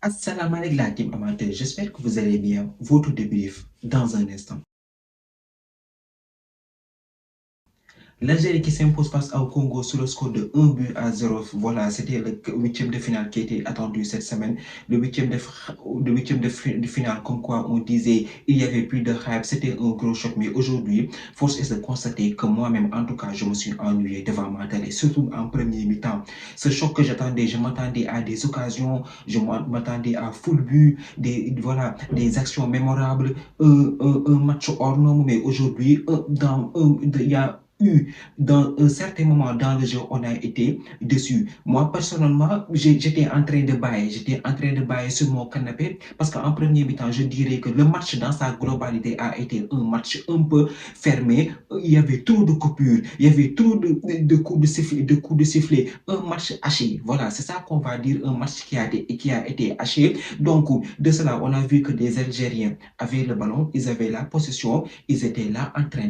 Assalamu alaikum la team amateur, j'espère que vous allez bien. Votre débrief dans un instant. L'Algérie qui s'impose face au Congo sur le score de 1 but à 0. Voilà, c'était le huitième de finale qui était attendu cette semaine. Le huitième de finale, comme quoi on disait il y avait plus de hype, c'était un gros choc. Mais aujourd'hui, force est de constater que moi-même, en tout cas, je me suis ennuyé devant ma télé, surtout en premier mi-temps. Ce choc que j'attendais, je m'attendais à des occasions, je m'attendais à full but, voilà, des actions mémorables, un match hors norme. Mais aujourd'hui, il y a dans un certain moment dans le jeu, on a été dessus. Moi, personnellement, j'étais en train de bailler. J'étais en train de bailler sur mon canapé parce qu'en premier mi-temps, je dirais que le match dans sa globalité a été un match un peu fermé. Il y avait trop de coupures, il y avait trop de coups de sifflet, un match haché. Voilà, c'est ça qu'on va dire, un match qui a été haché. Donc, de cela, on a vu que des Algériens avaient le ballon, ils avaient la possession, ils étaient là en train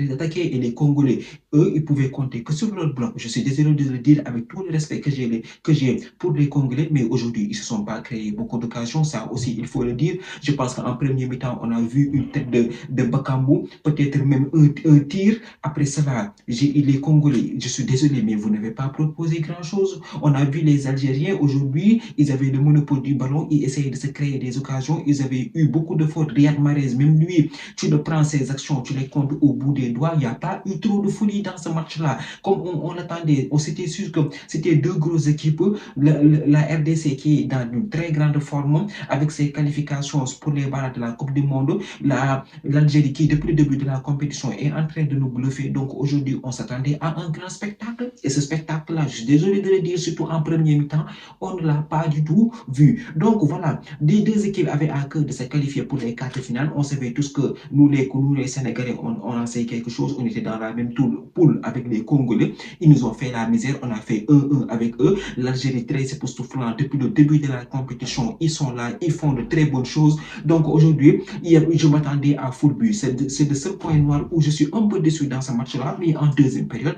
d'attaquer. Et les Congolais, eux, ils pouvaient compter que sur leur bloc. Je suis désolé de le dire avec tout le respect que j'ai pour les Congolais, mais aujourd'hui, ils ne se sont pas créés beaucoup d'occasions. Ça aussi, il faut le dire. Je pense qu'en premier mi-temps, on a vu une tête de Bakambu, peut-être même un tir. Après cela, les Congolais, je suis désolé, mais vous n'avez pas proposé grand-chose. On a vu les Algériens aujourd'hui, ils avaient le monopole du ballon, ils essayaient de se créer des occasions, ils avaient eu beaucoup de fautes. Riyad Mahrez, même lui, tu le prends ses actions, tu les comptes au bout des doigts, il n'y a pas eu trop de folie dans ce match-là. Comme on l'attendait, on s'était sûr que c'était deux grosses équipes, la RDC qui est dans une très grande forme, avec ses qualifications pour les barres de la Coupe du Monde, l'Algérie qui, depuis le début de la compétition, est en train de nous bluffer. Donc aujourd'hui, on s'attendait à un grand spectacle. Et ce spectacle-là, je suis désolé de le dire, surtout en premier mi-temps, on ne l'a pas du tout vu. Donc voilà, les deux équipes avaient à cœur de se qualifier pour les quarts de finale. On savait tous que nous les Sénégalais, on en sait quelque chose. On était dans la même poule avec les Congolais. Ils nous ont fait la misère. On a fait 1-1 avec eux. L'Algérie, très époustouflant depuis le début de la compétition. Ils sont là, ils font de très bonnes choses. Donc aujourd'hui, je m'attendais à full but. C'est le seul point noir où je suis un peu déçu dans ce match-là. Mais en deuxième période,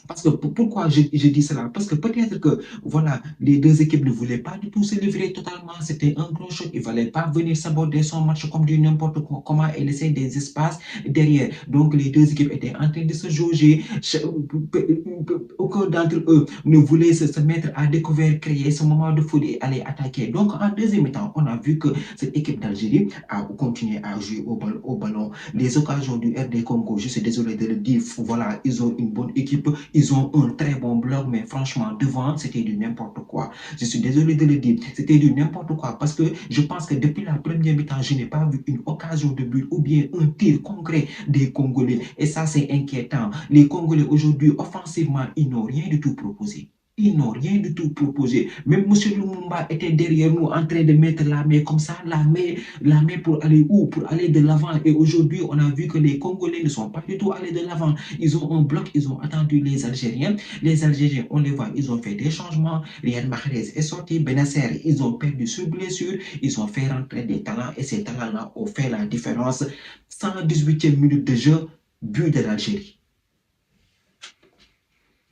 parce que pourquoi je dis cela? Parce que peut-être que voilà, les deux équipes ne voulaient pas du tout se livrer totalement. C'était un gros choc. Il ne fallait pas venir saborder son match comme du n'importe comment et laisser des espaces derrière. Donc les deux équipes étaient en train de se jauger. Aucun d'entre eux ne voulait se mettre à découvert, créer ce moment de folie et aller attaquer. Donc en deuxième temps, on a vu que cette équipe d'Algérie a continué à jouer au ballon. Les occasions du RD Congo, je suis désolé de le dire, voilà, ils ont une bonne équipe. Ils ont un très bon bloc, mais franchement, devant, c'était du n'importe quoi. Je suis désolé de le dire, c'était du n'importe quoi parce que je pense que depuis la première mi-temps, je n'ai pas vu une occasion de but ou bien un tir concret des Congolais. Et ça, c'est inquiétant. Les Congolais, aujourd'hui, offensivement, ils n'ont rien du tout proposé. Ils n'ont rien du tout proposé. Même M. Lumumba était derrière nous en train de mettre la main comme ça, la main pour aller où? Pour aller de l'avant. Et aujourd'hui, on a vu que les Congolais ne sont pas du tout allés de l'avant. Ils ont un bloc, ils ont attendu les Algériens. Les Algériens, on les voit, ils ont fait des changements. Riyad Mahrez est sorti, Benasser, ils ont perdu sur blessure. Ils ont fait rentrer des talents et ces talents-là ont fait la différence. 118e minute de jeu, but de l'Algérie.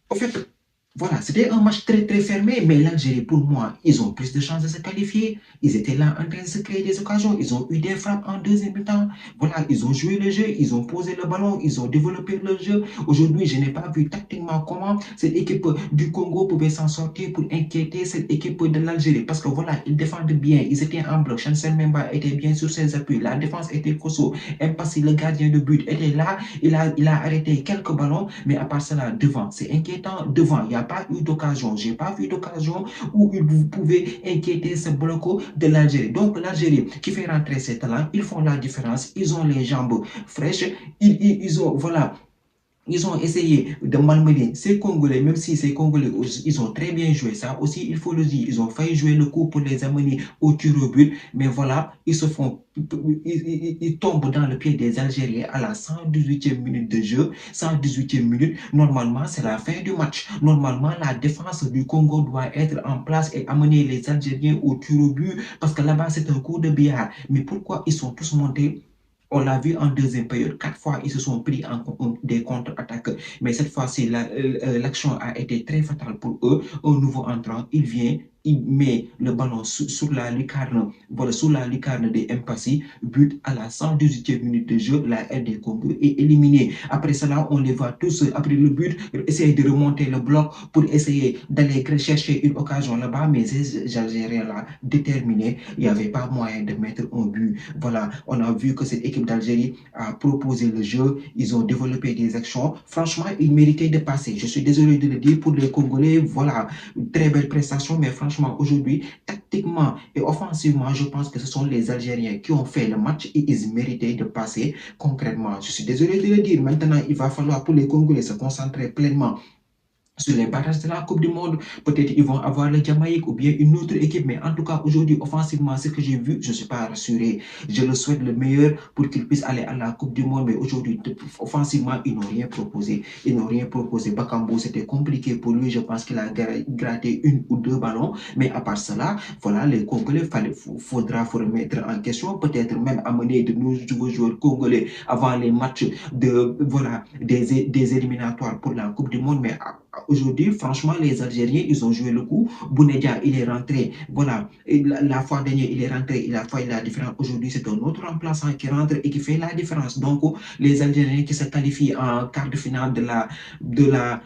En fait, voilà, c'était un match très très fermé, mais l'Algérie, pour moi, ils ont plus de chances de se qualifier. Ils étaient là en train de se créer des occasions. Ils ont eu des frappes en deuxième mi-temps. Voilà, ils ont joué le jeu, ils ont posé le ballon, ils ont développé le jeu. Aujourd'hui, je n'ai pas vu tactiquement comment cette équipe du Congo pouvait s'en sortir pour inquiéter cette équipe de l'Algérie. Parce que voilà, ils défendent bien, ils étaient en bloc. Chancellery Memba était bien sur ses appuis. La défense était costaud. Mpassi, le gardien de but, était là. Il a arrêté quelques ballons, mais à part cela, devant, c'est inquiétant. Devant, il n'y a pas eu d'occasion. Je n'ai pas vu d'occasion où vous pouvez inquiéter ce bloc de l'Algérie. Donc, l'Algérie qui fait rentrer ses talents, ils font la différence. Ils ont les jambes fraîches. Ils ont, voilà. Ils ont essayé de malmener ces Congolais, même si ces Congolais, ils ont très bien joué. Ça aussi, il faut le dire. Ils ont failli jouer le coup pour les amener au tir au but. Mais voilà, ils tombent dans le pied des Algériens à la 118e minute de jeu. 118e minute, normalement, c'est la fin du match. Normalement, la défense du Congo doit être en place et amener les Algériens au tir au but parce que là-bas, c'est un coup de billard. Mais pourquoi ils sont tous montés? On l'a vu en deuxième période, 4 fois, ils se sont pris en des contre-attaques. Mais cette fois-ci, l'action a été très fatale pour eux. Un nouveau entrant, il vient il met le ballon sur la lucarne, voilà, sous la lucarne des Mpassi, but à la 118e minute de jeu, la RD Congo est éliminée. Après cela, on les voit tous, après le but, essayer de remonter le bloc pour essayer d'aller chercher une occasion là-bas, mais ces Algériens-là, déterminés, il n'y avait pas moyen de mettre un but. Voilà, on a vu que cette équipe d'Algérie a proposé le jeu, ils ont développé des actions. Franchement, ils méritaient de passer. Je suis désolé de le dire pour les Congolais, voilà, une très belle prestation, mais franchement, aujourd'hui, tactiquement et offensivement, je pense que ce sont les Algériens qui ont fait le match et ils méritaient de passer concrètement. Je suis désolé de le dire. Maintenant, il va falloir pour les Congolais se concentrer pleinement sur les barrages de la Coupe du Monde. Peut-être ils vont avoir le Jamaïque ou bien une autre équipe, mais en tout cas, aujourd'hui, offensivement, ce que j'ai vu, je ne suis pas rassuré. Je le souhaite le meilleur pour qu'ils puissent aller à la Coupe du Monde, mais aujourd'hui, offensivement, ils n'ont rien proposé. Ils n'ont rien proposé. Bakambo, c'était compliqué pour lui. Je pense qu'il a gratté une ou deux ballons, mais à part cela, voilà, les Congolais, faudra remettre en question, peut-être même amener de nouveaux joueurs congolais avant les matchs voilà, des éliminatoires pour la Coupe du Monde, mais aujourd'hui, franchement, les Algériens, ils ont joué le coup. Bounedjah, il est rentré. Voilà, la fois dernière, il est rentré. Il a fait la différence. Aujourd'hui, c'est un autre remplaçant qui rentre et qui fait la différence. Donc, les Algériens qui se qualifient en quart de finale de la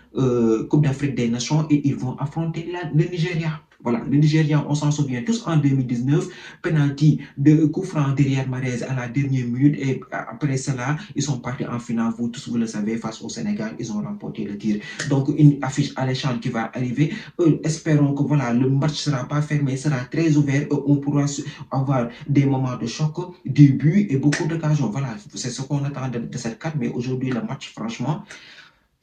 Coupe d'Afrique des Nations et ils vont affronter le Nigeria. Voilà, le Nigeria, on s'en souvient tous en 2019, penalty de coup franc derrière Mahrez à la dernière minute et après cela, ils sont partis en finale. Vous tous, vous le savez, face au Sénégal, ils ont remporté le tir. Donc, une affiche alléchante qui va arriver. Espérons que voilà, le match ne sera pas fermé, sera très ouvert. On pourra avoir des moments de choc, des buts et beaucoup d'occasions. Voilà, c'est ce qu'on attend de cette carte. Mais aujourd'hui, le match, franchement,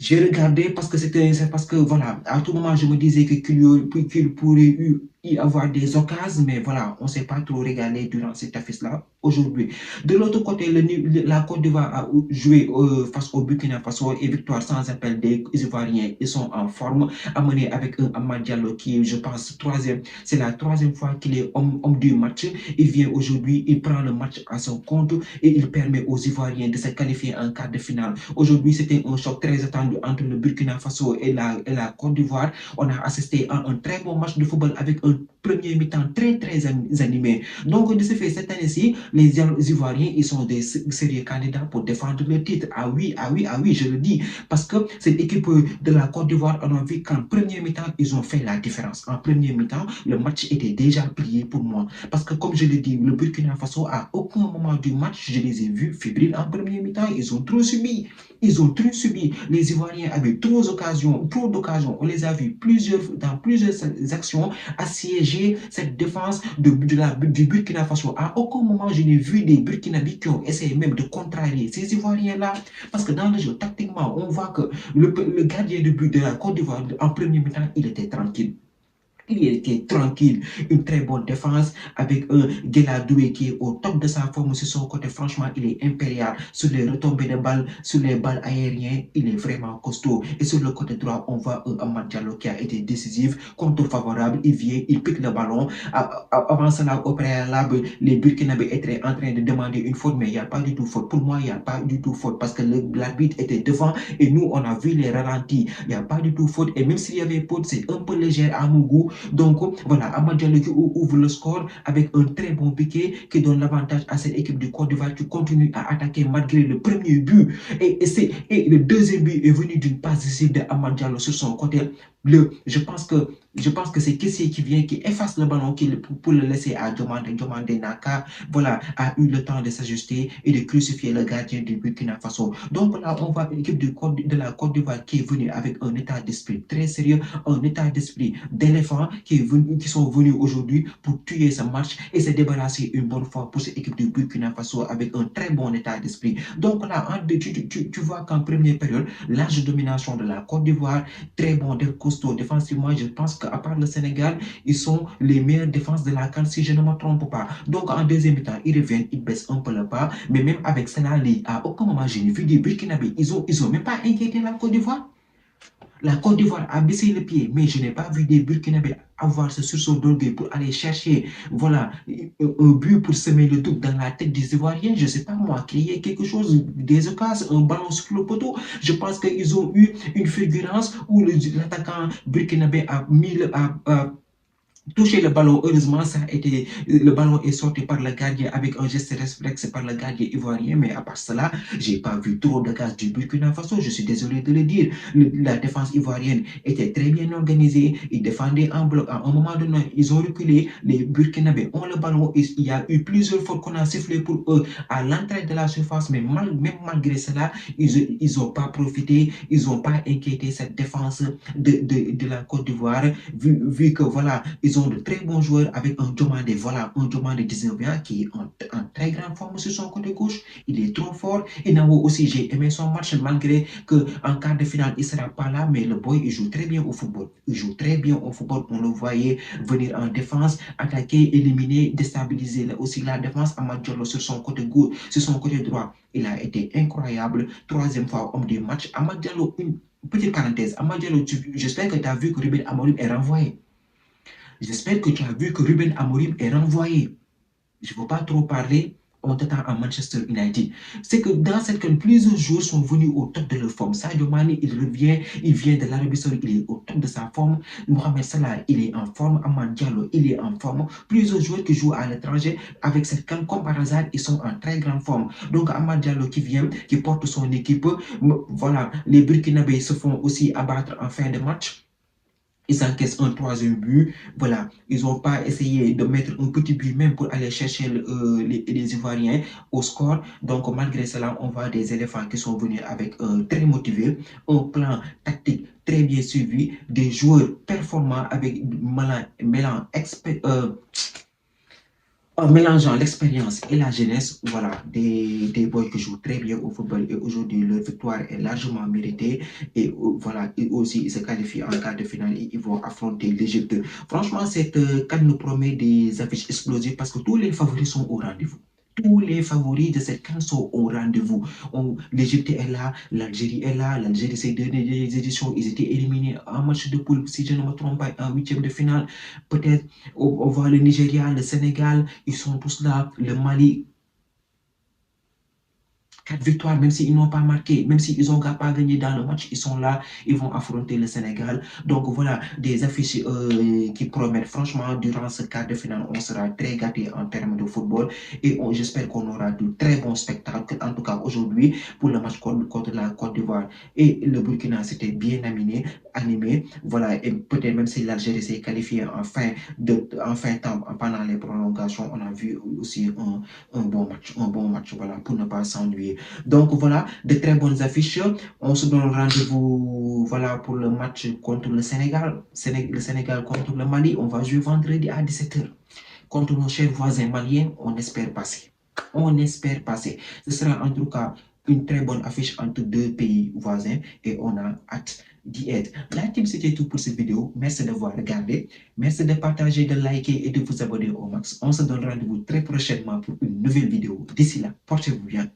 j'ai regardé parce que c'est parce que voilà, à tout moment je me disais qu'il pourrait y avoir des occasions, mais voilà, on ne s'est pas trop régalé durant cette affiche-là aujourd'hui. De l'autre côté, la Côte d'Ivoire a joué face au Burkina Faso et victoire sans appel des Ivoiriens. Ils sont en forme, amenés avec un Amad Diallo qui est, je pense, troisième. C'est la troisième fois qu'il est homme du match. Il vient aujourd'hui, il prend le match à son compte et il permet aux Ivoiriens de se qualifier en quart de finale. Aujourd'hui, c'était un choc très attendu entre le Burkina Faso et la Côte d'Ivoire. On a assisté à un très bon match de football avec un premier mi-temps très animé. Donc, de ce fait, cette année-ci, les Ivoiriens, ils sont des sérieux candidats pour défendre le titre. Ah oui, je le dis. Parce que cette équipe de la Côte d'Ivoire, on a vu qu'en premier mi-temps, ils ont fait la différence. En premier mi-temps, le match était déjà plié pour moi. Parce que, comme je l'ai dit, le Burkina Faso, à aucun moment du match, je les ai vus fébriles en premier mi-temps. Ils ont trop subi. Les Ivoiriens avaient trop d'occasions. On les a vus dans plusieurs actions assiéger cette défense du Burkina Faso. À aucun moment, je n'ai vu des Burkinabés qui ont essayé même de contrarier ces Ivoiriens-là. Parce que dans le jeu, tactiquement, on voit que le gardien de but de la Côte d'Ivoire, en premier mi-temps, il était tranquille. Il était tranquille, une très bonne défense avec un Guéladoué qui est au top de sa forme sur son côté. Franchement, il est impérial sur les retombées de balles, sur les balles aériennes. Il est vraiment costaud. Et sur le côté droit, on voit un Amad Diallo qui a été décisif, contre favorable. Il vient, il pique le ballon. Avant cela, au préalable, les Burkinabés étaient en train de demander une faute, mais il n'y a pas du tout faute. Pour moi, il n'y a pas du tout faute parce que l'arbitre était devant et nous, on a vu les ralentis. Il n'y a pas du tout faute. Et même s'il y avait faute, c'est un peu léger à mon goût. Donc voilà, Amad Diallo qui ouvre le score avec un très bon piqué qui donne l'avantage à cette équipe du Côte d'Ivoire qui continue à attaquer malgré le premier but. Et le deuxième but est venu d'une passe décisive de Amad Diallo sur son côté. Je pense que c'est Kessié qui vient, qui efface le ballon pour le laisser à Diomandé Naka. Voilà, a eu le temps de s'ajuster et de crucifier le gardien du Burkina Faso. Donc là, on voit une équipe de la Côte d'Ivoire qui est venue avec un état d'esprit très sérieux, un état d'esprit d'éléphant qui sont venus aujourd'hui pour tuer ce match et se débarrasser une bonne fois pour cette équipe du Burkina Faso avec un très bon état d'esprit. Donc là, tu vois qu'en première période, large domination de la Côte d'Ivoire, très bon costaud défensivement. Je pense qu'à part le Sénégal, ils sont les meilleures défenses de la CAN si je ne me trompe pas. Donc en deuxième temps, ils reviennent, ils baissent un peu le pas, mais même avec cela, à aucun moment, je n'ai vu des Burkinabés. Ils ont même pas inquiété la Côte d'Ivoire. La Côte d'Ivoire a baissé le pied, mais je n'ai pas vu des Burkinabés avoir ce sursaut d'orgueil pour aller chercher, voilà, un but pour semer le doute dans la tête des Ivoiriens. Je ne sais pas moi, créer quelque chose, des occasions, un ballon sur le poteau. Je pense qu'ils ont eu une fulgurance où l'attaquant burkinabé a mis toucher le ballon. Heureusement, ça a été, le ballon est sorti par le gardien avec un geste réflexe par le gardien ivoirien. Mais à part cela, j'ai pas vu trop de casse du Burkina Faso. Je suis désolé de le dire. La défense ivoirienne était très bien organisée. Ils défendaient en bloc. À un moment donné, ils ont reculé. Les Burkinabés ont le ballon. Il y a eu plusieurs fautes qu'on a sifflées pour eux à l'entrée de la surface. Mais même malgré cela, ils ont pas profité. Ils ont pas inquiété cette défense de la Côte d'Ivoire. Vu que voilà, ils ont de très bons joueurs avec un Diomandé, voilà, un Diomandé 19 ans qui est en très grande forme sur son côté gauche. Il est trop fort. Inao aussi, j'ai aimé son match malgré qu'en quart de finale, il ne sera pas là, mais le boy, il joue très bien au football. Il joue très bien au football. On le voyait venir en défense, attaquer, éliminer, déstabiliser aussi la défense. Amad Diallo sur son côté gauche, sur son côté droit, il a été incroyable. Troisième fois homme du match. Amad Diallo, une petite parenthèse. Amad Diallo, j'espère que tu as vu que Ruben Amorim est renvoyé. J'espère que tu as vu que Ruben Amorim est renvoyé. Je ne veux pas trop parler. On t'attend à Manchester United. C'est que dans cette canne, plusieurs joueurs sont venus au top de leur forme. Sadio Mane, il revient, il vient de l'Arabie Saoudite, il est au top de sa forme. Mohamed Salah, il est en forme. Amad Diallo, il est en forme. Plusieurs joueurs qui jouent à l'étranger avec cette canne, comme par hasard, ils sont en très grande forme. Donc Amad Diallo qui vient, qui porte son équipe. Voilà, les Burkinabés se font aussi abattre en fin de match. Ils encaissent un troisième but. Voilà, ils n'ont pas essayé de mettre un petit but même pour aller chercher les Ivoiriens au score. Donc, malgré cela, on voit des éléphants qui sont venus avec très motivés, un plan tactique très bien suivi, des joueurs performants avec en mélangeant l'expérience et la jeunesse. Voilà, des boys qui jouent très bien au football et aujourd'hui leur victoire est largement méritée et voilà, et aussi ils se qualifient en quart de finale et ils vont affronter l'Égypte. Franchement, cette CAN nous promet des affiches explosives parce que tous les favoris sont au rendez-vous. Tous les favoris de cette CAN sont au rendez-vous. L'Égypte est là, l'Algérie est là. L'Algérie, ces dernières éditions, ils étaient éliminés en match de poule, si je ne me trompe pas, en huitième de finale. Peut-être on voit le Nigeria, le Sénégal, ils sont tous là. Le Mali, 4 victoires, même s'ils n'ont pas marqué, même s'ils n'ont pas gagné dans le match, ils sont là, ils vont affronter le Sénégal. Donc voilà, des affiches qui promettent. Franchement, durant ce quart de finale, on sera très gâtés en termes de football et j'espère qu'on aura de très bons spectacles. En tout cas, aujourd'hui, pour le match contre la Côte d'Ivoire et le Burkina, c'était bien animé. Voilà, et peut-être même si l'Algérie s'est qualifiée en fin temps, pendant les prolongations, on a vu aussi un bon match, voilà, pour ne pas s'ennuyer. Donc voilà, de très bonnes affiches. On se donne rendez-vous, voilà, pour le match contre le Sénégal. Le Sénégal contre le Mali. On va jouer vendredi à 17h. Contre nos chers voisins maliens, on espère passer. On espère passer. Ce sera en tout cas une très bonne affiche entre deux pays voisins et on a hâte d'y être. La team, c'était tout pour cette vidéo. Merci d'avoir regardé. Merci de partager, de liker et de vous abonner au max. On se donne rendez-vous très prochainement pour une nouvelle vidéo. D'ici là, portez-vous bien.